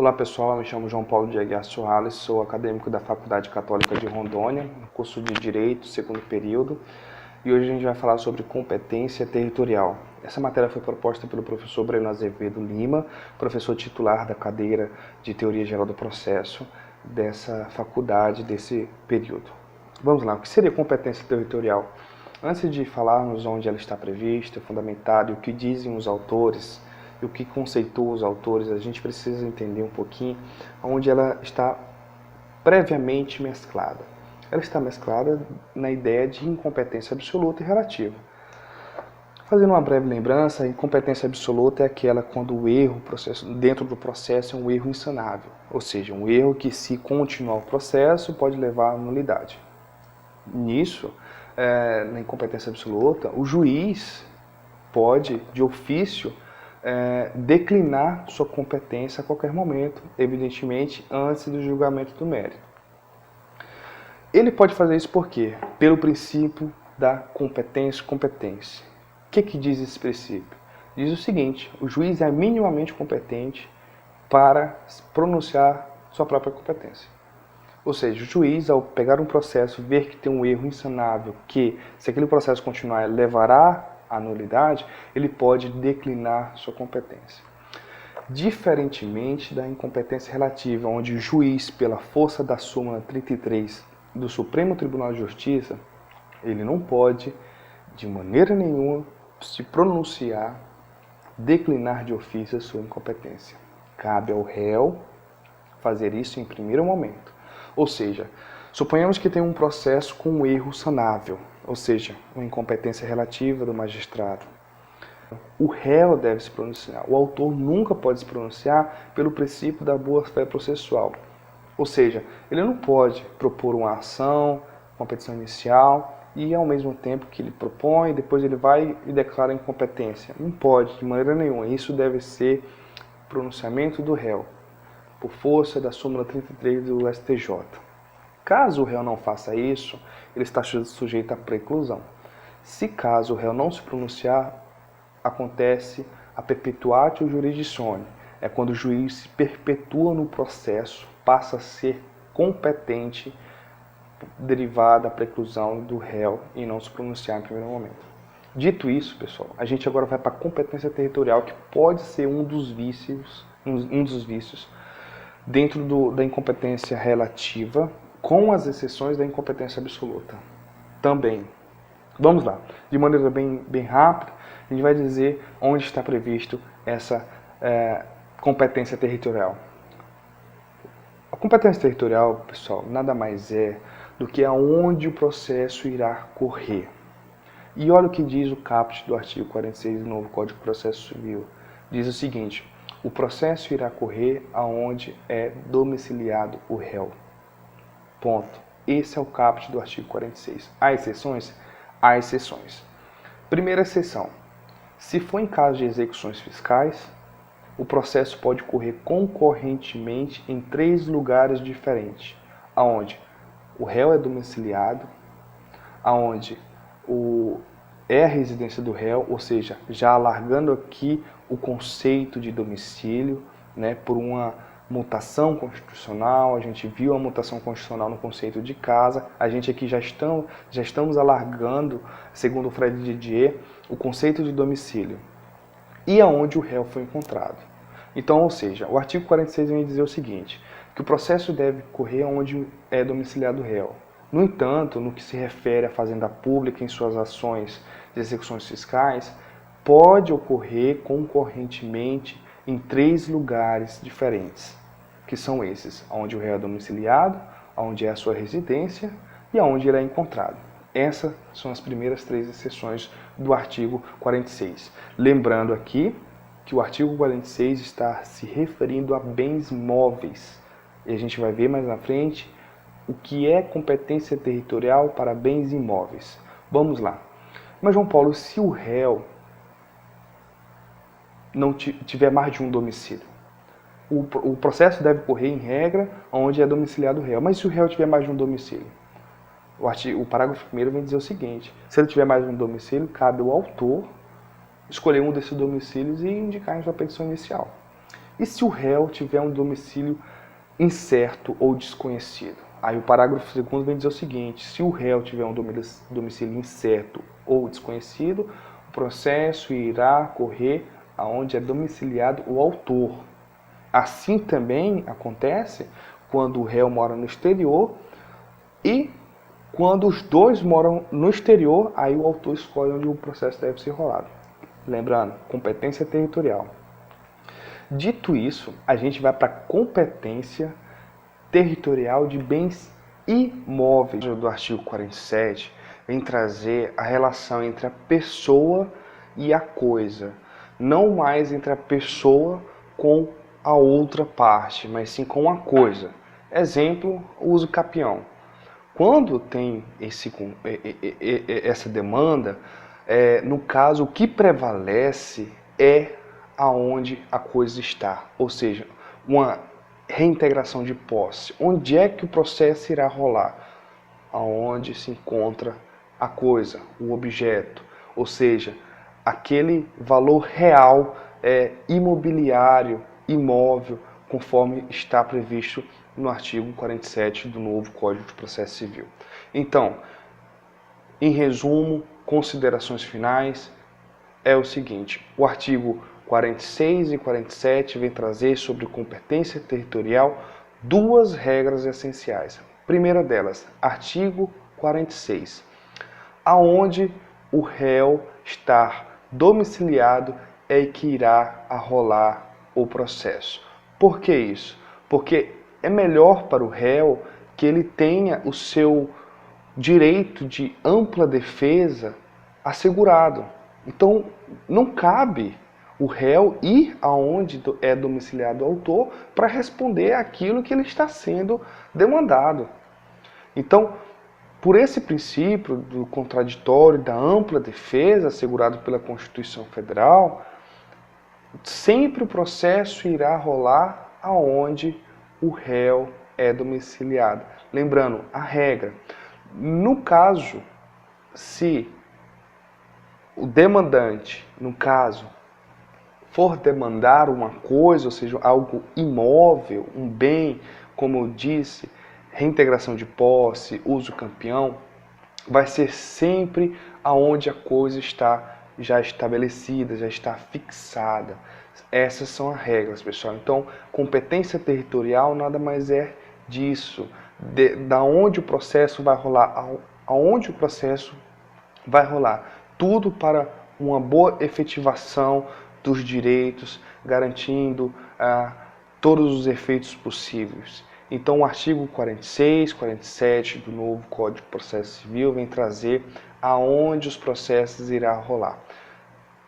Olá pessoal, me chamo João Paulo de Aguiar Soares, sou acadêmico da Faculdade Católica de Rondônia, no curso de Direito, segundo período, e hoje a gente vai falar sobre competência territorial. Essa matéria foi proposta pelo professor Breno Azevedo Lima, professor titular da cadeira de Teoria Geral do Processo dessa faculdade, desse período. Vamos lá, o que seria competência territorial? Antes de falarmos onde ela está prevista, fundamentada e o que dizem os autores, e o que conceitua os autores, a gente precisa entender um pouquinho onde ela está previamente mesclada. Ela está mesclada na ideia de incompetência absoluta e relativa. Fazendo uma breve lembrança, a incompetência absoluta é aquela quando o erro dentro do processo é um erro insanável, ou seja, um erro que, se continuar o processo, pode levar à nulidade. Nisso, na incompetência absoluta, o juiz pode, de ofício, declinar sua competência a qualquer momento, evidentemente antes do julgamento do mérito. Ele pode fazer isso por quê? Pelo princípio da competência. O que diz esse princípio? Diz o seguinte: o juiz é minimamente competente para pronunciar sua própria competência. Ou seja, o juiz, ao pegar um processo, ver que tem um erro insanável, que, se aquele processo continuar, levará à nulidade, ele pode declinar sua competência. Diferentemente da incompetência relativa, onde o juiz, pela força da súmula 33 do Supremo Tribunal de Justiça, ele não pode, de maneira nenhuma, se pronunciar, declinar de ofício a sua incompetência. Cabe ao réu fazer isso em primeiro momento. Ou seja, suponhamos que tem um processo com um erro sanável, ou seja, uma incompetência relativa do magistrado. O réu deve se pronunciar. O autor nunca pode se pronunciar pelo princípio da boa-fé processual. Ou seja, ele não pode propor uma ação, uma petição inicial, e ao mesmo tempo que ele propõe, depois ele vai e declara incompetência. Não pode, de maneira nenhuma. Isso deve ser pronunciamento do réu, por força da súmula 33 do STJ. Caso o réu não faça isso, ele está sujeito à preclusão. Se caso o réu não se pronunciar, acontece a perpetuatio jurisdictione. É quando o juiz se perpetua no processo, passa a ser competente, derivada da preclusão do réu e não se pronunciar em primeiro momento. Dito isso, pessoal, a gente agora vai para a competência territorial, que pode ser um dos vícios dentro da incompetência relativa, com as exceções da incompetência absoluta. Também. Vamos lá. De maneira bem rápida, a gente vai dizer onde está previsto essa competência territorial. A competência territorial, pessoal, nada mais é do que aonde o processo irá correr. E olha o que diz o caput do artigo 46 do novo Código de Processo Civil. Diz o seguinte: o processo irá correr aonde é domiciliado o réu. Ponto. Esse é o caput do artigo 46. Há exceções? Há exceções. Primeira exceção: se for em caso de execuções fiscais, o processo pode correr concorrentemente em 3 lugares diferentes, aonde o réu é domiciliado, aonde é a residência do réu, ou seja, já alargando aqui o conceito de domicílio, né, por uma mutação constitucional. A gente viu a mutação constitucional no conceito de casa, a gente aqui já estamos alargando, segundo o Fred Didier, o conceito de domicílio e aonde o réu foi encontrado. Então, ou seja, o artigo 46 vem dizer o seguinte: que o processo deve correr onde é domiciliado o réu. No entanto, no que se refere à fazenda pública em suas ações de execuções fiscais, pode ocorrer concorrentemente em 3 lugares diferentes, que são esses: onde o réu é domiciliado, onde é a sua residência e onde ele é encontrado. Essas são as primeiras 3 exceções do artigo 46. Lembrando aqui que o artigo 46 está se referindo a bens móveis. E a gente vai ver mais na frente o que é competência territorial para bens imóveis. Vamos lá. Mas, João Paulo, se o réu não tiver mais de um domicílio, o processo deve correr, em regra, onde é domiciliado o réu. Mas se o réu tiver mais de um domicílio? O parágrafo 1º vem dizer o seguinte: se ele tiver mais de um domicílio, cabe ao autor escolher um desses domicílios e indicar em sua petição inicial. E se o réu tiver um domicílio incerto ou desconhecido? Aí o parágrafo 2º vem dizer o seguinte: se o réu tiver um domicílio incerto ou desconhecido, o processo irá correr aonde é domiciliado o autor. Assim também acontece quando o réu mora no exterior e quando os dois moram no exterior, aí o autor escolhe onde o processo deve ser rolado. Lembrando, competência territorial. Dito isso, a gente vai para a competência territorial de bens imóveis. Do artigo 47 vem trazer a relação entre a pessoa e a coisa. Não mais entre a pessoa com a outra parte, mas sim com a coisa. Exemplo, o uso capião. Quando tem essa demanda, no caso, o que prevalece é aonde a coisa está, ou seja, uma reintegração de posse. Onde é que o processo irá rolar? Aonde se encontra a coisa, o objeto, ou seja, aquele valor real imobiliário, imóvel, conforme está previsto no artigo 47 do novo Código de Processo Civil. Então, em resumo, considerações finais, é o seguinte: o artigo 46 e 47 vem trazer sobre competência territorial duas regras essenciais. Primeira delas, artigo 46, aonde o réu está domiciliado é que irá rolar o processo. Por que isso? Porque é melhor para o réu que ele tenha o seu direito de ampla defesa assegurado. Então, não cabe o réu ir aonde é domiciliado o autor para responder aquilo que ele está sendo demandado. Então, por esse princípio do contraditório, da ampla defesa assegurado pela Constituição Federal, sempre o processo irá rolar aonde o réu é domiciliado. Lembrando, a regra, no caso, se o demandante, no caso, for demandar uma coisa, ou seja, algo imóvel, um bem, como eu disse, reintegração de posse, uso campeão, vai ser sempre aonde a coisa está já estabelecida, já está fixada. Essas são as regras, pessoal. Então, competência territorial nada mais é disso, da onde o processo vai rolar, aonde o processo vai rolar. Tudo para uma boa efetivação dos direitos, garantindo todos os efeitos possíveis. Então, o artigo 46, 47 do novo Código de Processo Civil vem trazer aonde os processos irão rolar.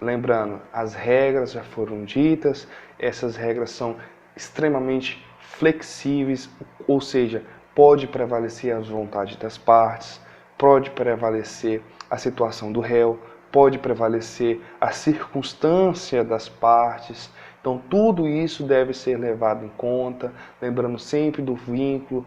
Lembrando, as regras já foram ditas, essas regras são extremamente flexíveis, ou seja, pode prevalecer as vontades das partes, pode prevalecer a situação do réu, pode prevalecer a circunstância das partes. Então, tudo isso deve ser levado em conta, lembrando sempre do vínculo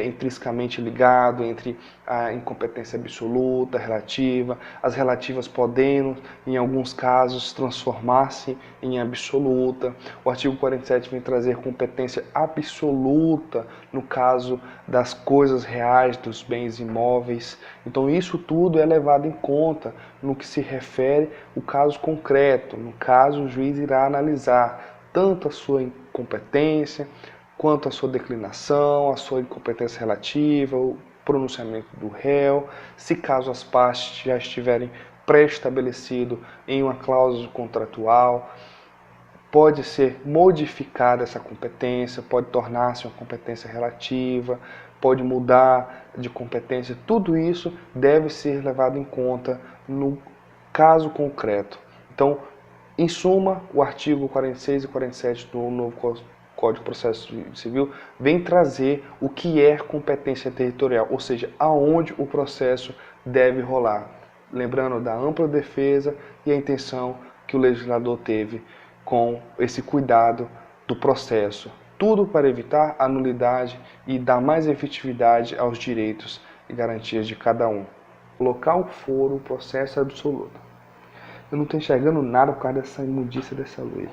intrinsecamente ligado entre a incompetência absoluta, relativa, as relativas podendo, em alguns casos, transformar-se em absoluta. O artigo 47 vem trazer competência absoluta no caso das coisas reais, dos bens imóveis. Então, isso tudo é levado em conta no que se refere ao caso concreto. No caso, o juiz irá analisar tanto a sua incompetência, quanto a sua declinação, a sua incompetência relativa, o pronunciamento do réu, se caso as partes já estiverem pré-estabelecido em uma cláusula contratual, pode ser modificada essa competência, pode tornar-se uma competência relativa, pode mudar de competência. Tudo isso deve ser levado em conta no caso concreto. Então, em suma, o artigo 46 e 47 do novo Código de Processo Civil vem trazer o que é competência territorial, ou seja, aonde o processo deve rolar. Lembrando da ampla defesa e a intenção que o legislador teve com esse cuidado do processo. Tudo para evitar a nulidade e dar mais efetividade aos direitos e garantias de cada um. Colocar o foro, o processo absoluto. Eu não estou enxergando nada por causa dessa imundícia dessa luz.